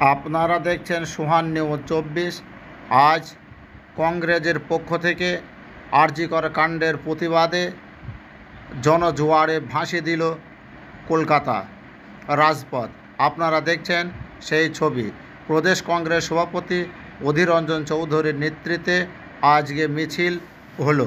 আপনারা দেখছেন সোহান নিউজ 24। আজ কংগ্রেসের পক্ষ থেকে আরজিকর কাণ্ডের প্রতিবাদে জনজোয়ারে ভাসিয়ে দিল কলকাতা রাজপথ। আপনারা দেখছেন সেই ছবি। প্রদেশ কংগ্রেস সভাপতি অধীর রঞ্জন চৌধুরীর নেতৃত্বে আজকে মিছিল হলো।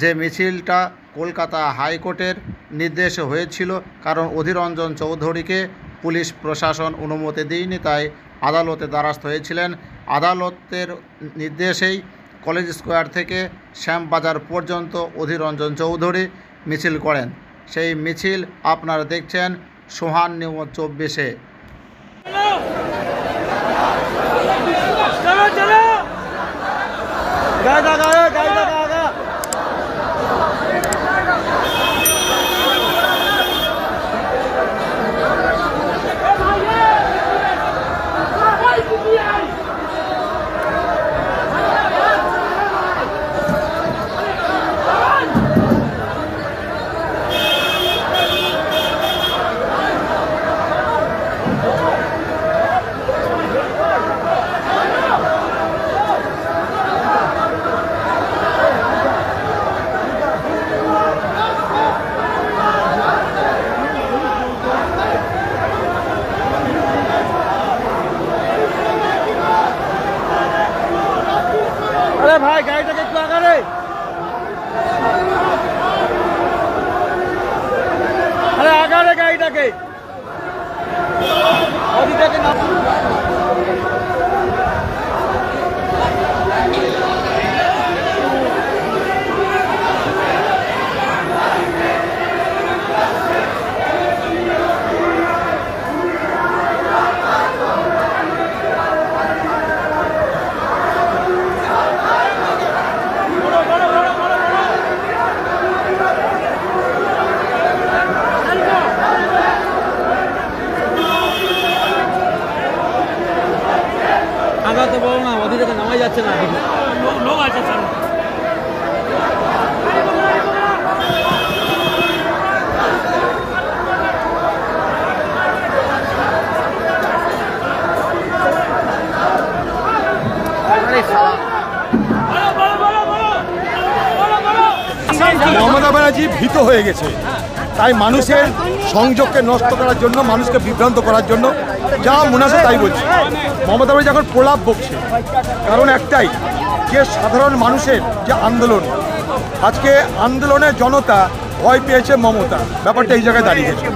যে মিছিলটা কলকাতা হাইকোর্টের নির্দেশে হয়েছিল, কারণ অধীর রঞ্জন চৌধুরীকে পুলিশ প্রশাসন অনুমতি দেয়নি, তাই আদালতে দ্বারস্থ হয়েছিলেন। আদালতের নির্দেশেই কলেজ স্কোয়ার থেকে শ্যামবাজার পর্যন্ত অধীর রঞ্জন চৌধুরী মিছিল করেন। সেই মিছিল আপনারা দেখছেন সোহান নিউজ 24-এ। अरे भाई गाड़ीটাকে একটু আগারে, আরে আগারে গাড়িটাকে ওদিকে না। তো বলো না, ওদিকে নামাই যাচ্ছে না, লোক আছে সামনে। মমতা ব্যানার্জি ভীত হয়ে গেছে, তাই মানুষের সংযোগকে নষ্ট করার জন্য, মানুষকে বিভ্রান্ত করার জন্য যা মনে আছে তাই বলছে। মমতা ব্যানার্জি এখন প্রলাপ বকছে, কারণ একটাই, যে সাধারণ মানুষের যে আন্দোলন, আজকে আন্দোলনের জনতা ভয় পেয়েছে মমতা, ব্যাপারটা এই জায়গায় দাঁড়িয়েছে।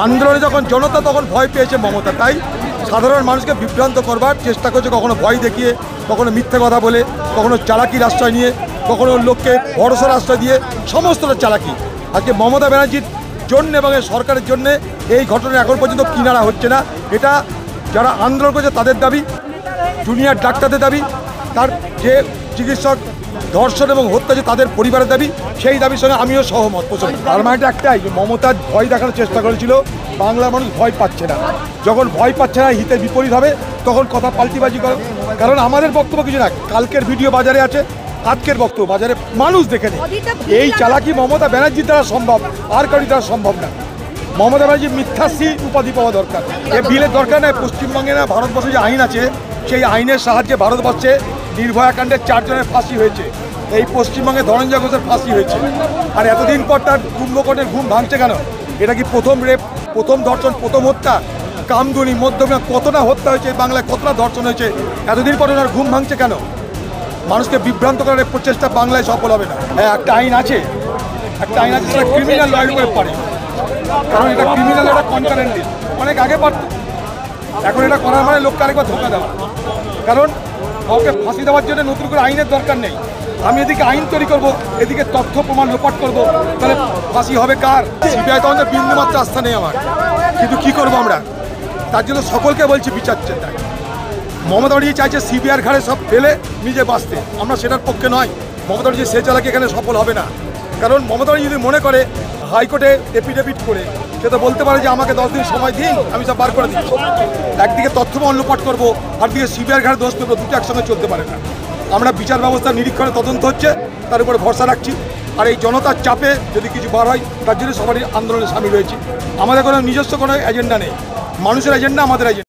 আন্দোলনে যখন জনতা, তখন ভয় পেয়েছে মমতা, তাই সাধারণ মানুষকে বিভ্রান্ত করবার চেষ্টা করছে, কখনো ভয় দেখিয়ে, কখনো মিথ্যে কথা বলে, কখনো চালাকির আশ্রয় নিয়ে, কখনো লোককে ভরসার আশ্রয় দিয়ে, সমস্তটা চালাকি। আজকে মমতা ব্যানার্জির জন্য এবং সরকারের জন্য এই ঘটনা এখন পর্যন্ত কিনারা হচ্ছে না। এটা যারা আন্দোলন করছে তাদের দাবি, জুনিয়র ডাক্তারদের দাবি, তার যে চিকিৎসক ধর্ষণ এবং হত্যা যে তাদের পরিবারের দাবি, সেই দাবির সঙ্গে আমিও সহমত পোষণ। তার মানে একটাই, যে মমতার ভয় দেখানোর চেষ্টা করেছিল, বাংলার মানুষ ভয় পাচ্ছে না। যখন ভয় পাচ্ছে না, হিতের বিপরীত হবে, তখন কথা পাল্টিবাজি করে। কারণ আমাদের বক্তব্য কিছু না, কালকের ভিডিও বাজারে আছে, আজকের বক্তব্য বাজারে মানুষ দেখে নেই। এই চালাকি মমতা ব্যানার্জির দ্বারা সম্ভব, আর কারোর দ্বারা সম্ভব না। মমতা ব্যানার্জি মিথ্যাশ্রী উপাধি পাওয়া দরকার। এ বিলের দরকার নয়। পশ্চিমবঙ্গে না, ভারতবর্ষে যে আইন আছে, সেই আইনের সাহায্যে ভারতবর্ষে নির্ভয়া কাণ্ডে 4 জনের ফাঁসি হয়েছে। এই পশ্চিমবঙ্গে ধনঞ্জয় ঘোষের ফাঁসি হয়েছে। আর এতদিন পর তার কুম্ভকোণের ঘুম ভাঙছে কেন? এটা কি প্রথম রেপ, প্রথম ধর্ষণ, প্রথম হত্যা? কামদুনি, মধ্যমা, কতটা হত্যা হয়েছে বাংলায়, কতটা ধর্ষণ হয়েছে, এতদিন পর ওনার ঘুম ভাঙছে কেন? মানুষকে বিভ্রান্ত করার প্রচেষ্টা বাংলায় সফল হবে না। হ্যাঁ, একটা আইন আছে, সেটা ক্রিমিনাল লয়ের উপরে পারে, কারণ এটা ক্রিমিনাল, এটা কনকারেন্ট দিন অনেক আগে পারত। এখন এটা করার মানে লোককে আরেকবার ধোকা দেওয়া, কারণ কাউকে ফাঁসি দেওয়ার জন্য নতুন করে আইনের দরকার নেই। আমি এদিকে আইন তৈরি করবো, এদিকে তথ্য প্রমাণ লোপাট করবো, তাহলে ফাঁসি হবে কার? সিবিআই তো আমাদের বিন্দুমাত্র আস্থা নেই আমার, কিন্তু কি করবো আমরা? তার জন্য সকলকে বলছি বিচার চাই। মমতা ব্যানার্জি চাইছে সিবিআইয়ের ঘাড়ে সব ফেলে নিজে বাঁচতে, আমরা সেটার পক্ষে নয়। মমতা ব্যানার্জি সে চালাকি এখানে সফল হবে না, কারণ মমতা ব্যানার্জি যদি মনে করে হাইকোর্টে এফিডেভিট করে, সে তো বলতে পারে যে আমাকে 10 দিন সময় দিন, আমি সব বার করে দিচ্ছি। একদিকে তথ্য প্রমাণ লোপাট করবো, আর দিকে সিবিআইয়ের ঘাড়ে দোষ দেবো, দুটো একসঙ্গে চলতে পারে না। আমরা বিচার ব্যবস্থার নিরীক্ষণে তদন্ত হচ্ছে, তার উপরে ভরসা রাখছি। আর এই জনতার চাপে যদি কিছু বার হয়, তার জন্য সবারই আন্দোলনে সামিল হয়েছি। আমাদের কোনো নিজস্ব কোনো এজেন্ডা নেই, মানুষের এজেন্ডা আমাদের এজেন্ডা।